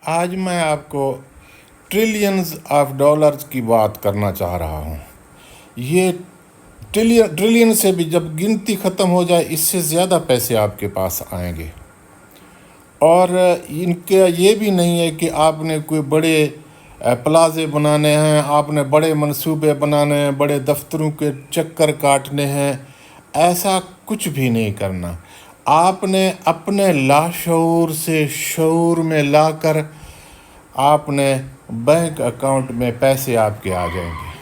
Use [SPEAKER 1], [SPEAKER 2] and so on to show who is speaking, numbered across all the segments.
[SPEAKER 1] آج میں آپ کو ٹریلینز آف ڈالرز کی بات کرنا چاہ رہا ہوں۔ یہ ٹریلین سے بھی جب گنتی ختم ہو جائے اس سے زیادہ پیسے آپ کے پاس آئیں گے، اور ان کا یہ بھی نہیں ہے کہ آپ نے کوئی بڑے پلازے بنانے ہیں، آپ نے بڑے منصوبے بنانے ہیں، بڑے دفتروں کے چکر کاٹنے ہیں۔ ایسا کچھ بھی نہیں کرنا۔ آپ نے اپنے لاشعور سے شعور میں لا کر آپ نے بینک اکاؤنٹ میں پیسے آپ کے آ جائیں گے۔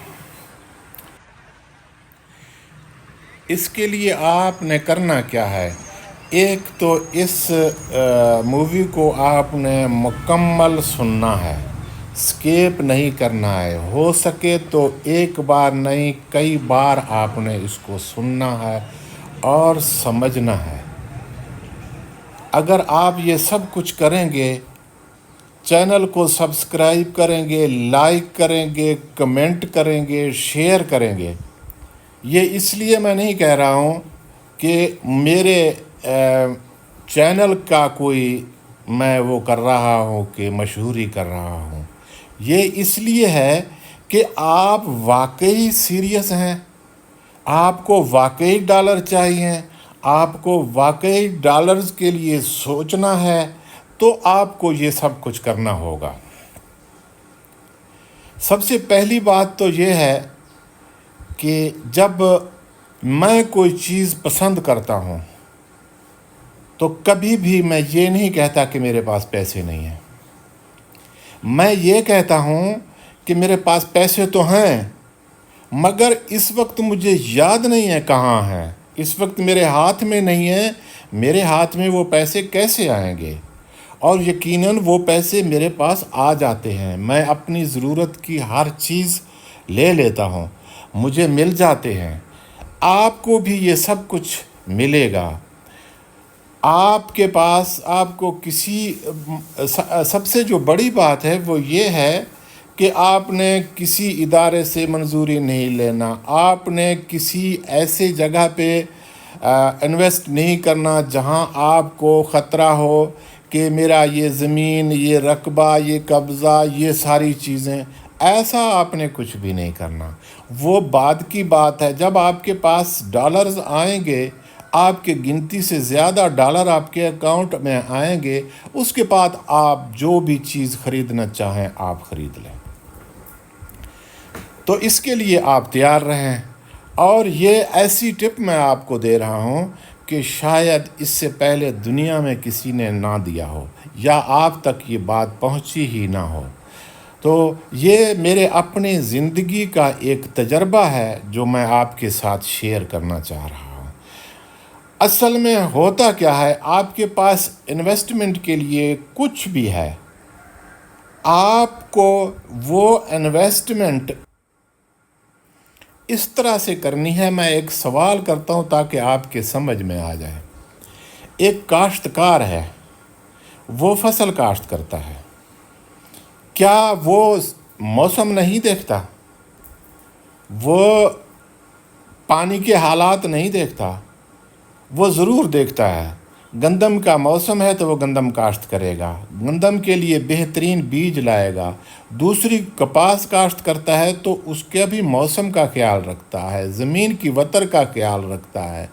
[SPEAKER 1] اس کے لیے آپ نے کرنا کیا ہے؟ ایک تو اس مووی کو آپ نے مکمل سننا ہے، سکیپ نہیں کرنا ہے۔ ہو سکے تو ایک بار نہیں، کئی بار آپ نے اس کو سننا ہے اور سمجھنا ہے۔ اگر آپ یہ سب کچھ کریں گے، چینل کو سبسکرائب کریں گے، لائک کریں گے، کمنٹ کریں گے، شیئر کریں گے۔ یہ اس لیے میں نہیں کہہ رہا ہوں کہ میرے چینل کا کوئی میں وہ کر رہا ہوں کہ مشہوری کر رہا ہوں۔ یہ اس لیے ہے کہ آپ واقعی سیریس ہیں، آپ کو واقعی ڈالر چاہیے، آپ کو واقعی ڈالرز کے لیے سوچنا ہے، تو آپ کو یہ سب کچھ کرنا ہوگا۔ سب سے پہلی بات تو یہ ہے کہ جب میں کوئی چیز پسند کرتا ہوں تو کبھی بھی میں یہ نہیں کہتا کہ میرے پاس پیسے نہیں ہیں۔ میں یہ کہتا ہوں کہ میرے پاس پیسے تو ہیں، مگر اس وقت مجھے یاد نہیں ہے کہاں ہیں، اس وقت میرے ہاتھ میں نہیں ہے۔ میرے ہاتھ میں وہ پیسے کیسے آئیں گے؟ اور یقیناً وہ پیسے میرے پاس آ جاتے ہیں۔ میں اپنی ضرورت کی ہر چیز لے لیتا ہوں، مجھے مل جاتے ہیں۔ آپ کو بھی یہ سب کچھ ملے گا۔ آپ کے پاس آپ کو سب سے جو بڑی بات ہے وہ یہ ہے کہ آپ نے کسی ادارے سے منظوری نہیں لینا، آپ نے کسی ایسے جگہ پہ انویسٹ نہیں کرنا جہاں آپ کو خطرہ ہو کہ میرا یہ زمین، یہ رقبہ، یہ قبضہ، یہ ساری چیزیں، ایسا آپ نے کچھ بھی نہیں کرنا۔ وہ بعد کی بات ہے۔ جب آپ کے پاس ڈالرز آئیں گے، آپ کے گنتی سے زیادہ ڈالر آپ کے اکاؤنٹ میں آئیں گے، اس کے بعد آپ جو بھی چیز خریدنا چاہیں آپ خرید لیں۔ تو اس کے لیے آپ تیار رہیں۔ اور یہ ایسی ٹپ میں آپ کو دے رہا ہوں کہ شاید اس سے پہلے دنیا میں کسی نے نہ دیا ہو، یا آپ تک یہ بات پہنچی ہی نہ ہو۔ تو یہ میرے اپنی زندگی کا ایک تجربہ ہے جو میں آپ کے ساتھ شیئر کرنا چاہ رہا ہوں۔ اصل میں ہوتا کیا ہے، آپ کے پاس انویسٹمنٹ کے لیے کچھ بھی ہے، آپ کو وہ انویسٹمنٹ اس طرح سے کرنی ہے۔ میں ایک سوال کرتا ہوں تاکہ آپ کے سمجھ میں آ جائے۔ ایک کاشتکار ہے، وہ فصل کاشت کرتا ہے، کیا وہ موسم نہیں دیکھتا؟ وہ پانی کے حالات نہیں دیکھتا؟ وہ ضرور دیکھتا ہے۔ گندم کا موسم ہے تو وہ گندم کاشت کرے گا، گندم کے لیے بہترین بیج لائے گا۔ دوسری کپاس کاشت کرتا ہے تو اس کے بھی موسم کا خیال رکھتا ہے، زمین کی وتر کا خیال رکھتا ہے۔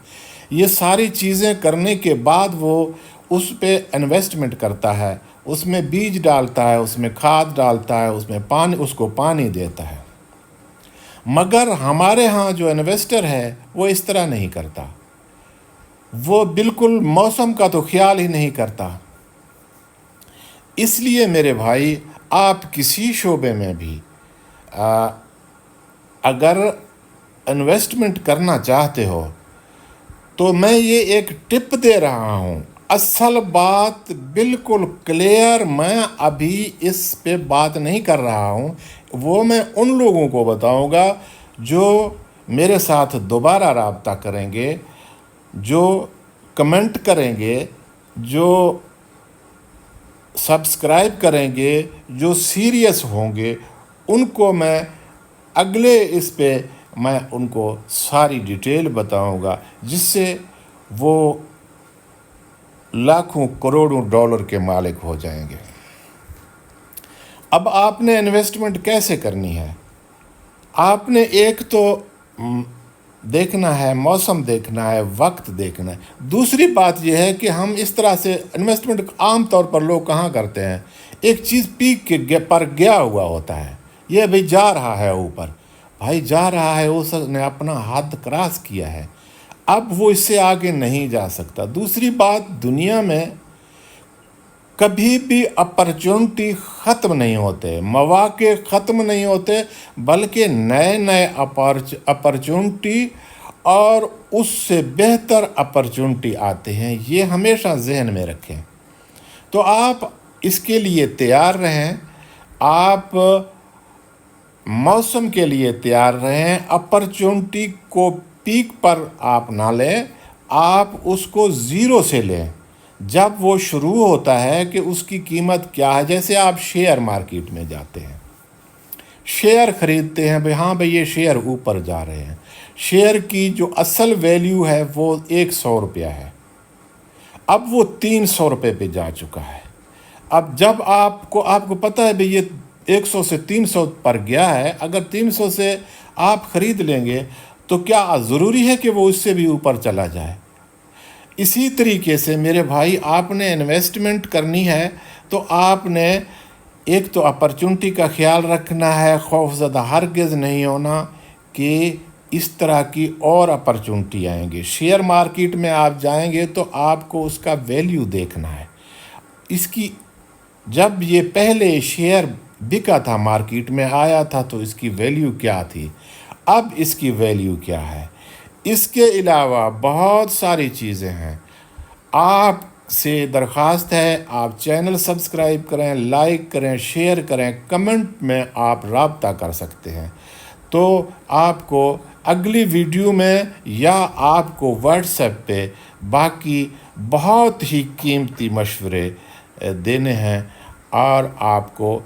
[SPEAKER 1] یہ ساری چیزیں کرنے کے بعد وہ اس پہ انویسٹمنٹ کرتا ہے، اس میں بیج ڈالتا ہے، اس میں کھاد ڈالتا ہے، اس کو پانی دیتا ہے۔ مگر ہمارے ہاں جو انویسٹر ہے وہ اس طرح نہیں کرتا، وہ بالکل موسم کا تو خیال ہی نہیں کرتا۔ اس لیے میرے بھائی، آپ کسی شعبے میں بھی اگر انویسٹمنٹ کرنا چاہتے ہو تو میں یہ ایک ٹپ دے رہا ہوں۔ اصل بات بالکل کلیئر، میں ابھی اس پہ بات نہیں کر رہا ہوں، وہ میں ان لوگوں کو بتاؤں گا جو میرے ساتھ دوبارہ رابطہ کریں گے، جو کمنٹ کریں گے، جو سبسکرائب کریں گے، جو سیریس ہوں گے، ان کو میں اگلے اس پہ میں ان کو ساری ڈیٹیل بتاؤں گا، جس سے وہ لاکھوں کروڑوں ڈالر کے مالک ہو جائیں گے۔ اب آپ نے انویسٹمنٹ کیسے کرنی ہے؟ آپ نے ایک تو دیکھنا ہے، موسم دیکھنا ہے، وقت دیکھنا ہے۔ دوسری بات یہ ہے کہ ہم اس طرح سے انویسٹمنٹ عام طور پر لوگ کہاں کرتے ہیں، ایک چیز پیک کے پر گیا ہوا ہوتا ہے، یہ بھی جا رہا ہے اوپر، بھائی جا رہا ہے، اس نے اپنا حد کراس کیا ہے، اب وہ اس سے آگے نہیں جا سکتا۔ دوسری بات، دنیا میں کبھی بھی اپرچونٹی ختم نہیں ہوتے، مواقع ختم نہیں ہوتے، بلکہ نئے نئے اپرچونٹی اور اس سے بہتر اپرچونٹی آتے ہیں، یہ ہمیشہ ذہن میں رکھیں۔ تو آپ اس کے لیے تیار رہیں، آپ موسم کے لیے تیار رہیں، اپرچونٹی کو پیک پر آپ نہ لیں، آپ اس کو زیرو سے لیں۔ جب وہ شروع ہوتا ہے کہ اس کی قیمت کیا ہے، جیسے آپ شیئر مارکیٹ میں جاتے ہیں، شیئر خریدتے ہیں، ہاں بھئی یہ شیئر اوپر جا رہے ہیں، شیئر کی جو اصل ویلیو ہے وہ 100 روپیہ ہے، اب وہ 300 روپے پہ جا چکا ہے۔ اب جب آپ کو پتہ ہے بھئی یہ 100 سے 300 پر گیا ہے، اگر 300 سے آپ خرید لیں گے تو کیا ضروری ہے کہ وہ اس سے بھی اوپر چلا جائے؟ اسی طریقے سے میرے بھائی، آپ نے انویسٹمنٹ کرنی ہے تو آپ نے ایک تو اپرچونٹی کا خیال رکھنا ہے، خوف زدہ ہرگز نہیں ہونا کہ اس طرح کی اور اپرچونٹی آئیں گے۔ شیئر مارکیٹ میں آپ جائیں گے تو آپ کو اس کا ویلیو دیکھنا ہے، اس کی جب یہ پہلے شیئر بکا تھا، مارکیٹ میں آیا تھا تو اس کی ویلیو کیا تھی، اب اس کی ویلیو کیا ہے۔ اس کے علاوہ بہت ساری چیزیں ہیں۔ آپ سے درخواست ہے، آپ چینل سبسکرائب کریں، لائک کریں، شیئر کریں، کمنٹ میں آپ رابطہ کر سکتے ہیں، تو آپ کو اگلی ویڈیو میں یا آپ کو واٹس ایپ پہ باقی بہت ہی قیمتی مشورے دینے ہیں اور آپ کو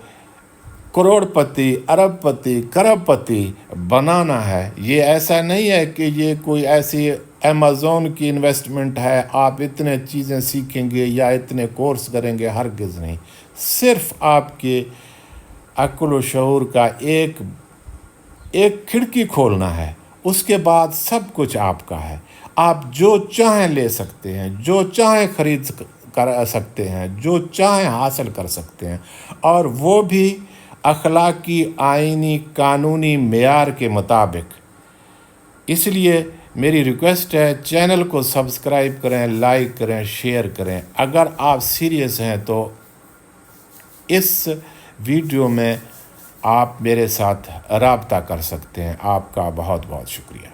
[SPEAKER 1] کروڑ پتی، ارب پتی، کرب پتی بنانا ہے۔ یہ ایسا نہیں ہے کہ یہ کوئی ایسی امیزون کی انویسٹمنٹ ہے، آپ اتنے چیزیں سیکھیں گے یا اتنے کورس کریں گے، ہرگز نہیں۔ صرف آپ کے عقل و شعور کا ایک کھڑکی کھولنا ہے، اس کے بعد سب کچھ آپ کا ہے۔ آپ جو چاہیں لے سکتے ہیں، جو چاہیں خرید کر سکتے ہیں، جو چاہیں حاصل کر سکتے ہیں، اور وہ بھی اخلاقی، آئینی، قانونی معیار کے مطابق۔ اس لیے میری ریکویسٹ ہے، چینل کو سبسکرائب کریں، لائک کریں، شیئر کریں۔ اگر آپ سیریس ہیں تو اس ویڈیو میں آپ میرے ساتھ رابطہ کر سکتے ہیں۔ آپ کا بہت بہت شکریہ۔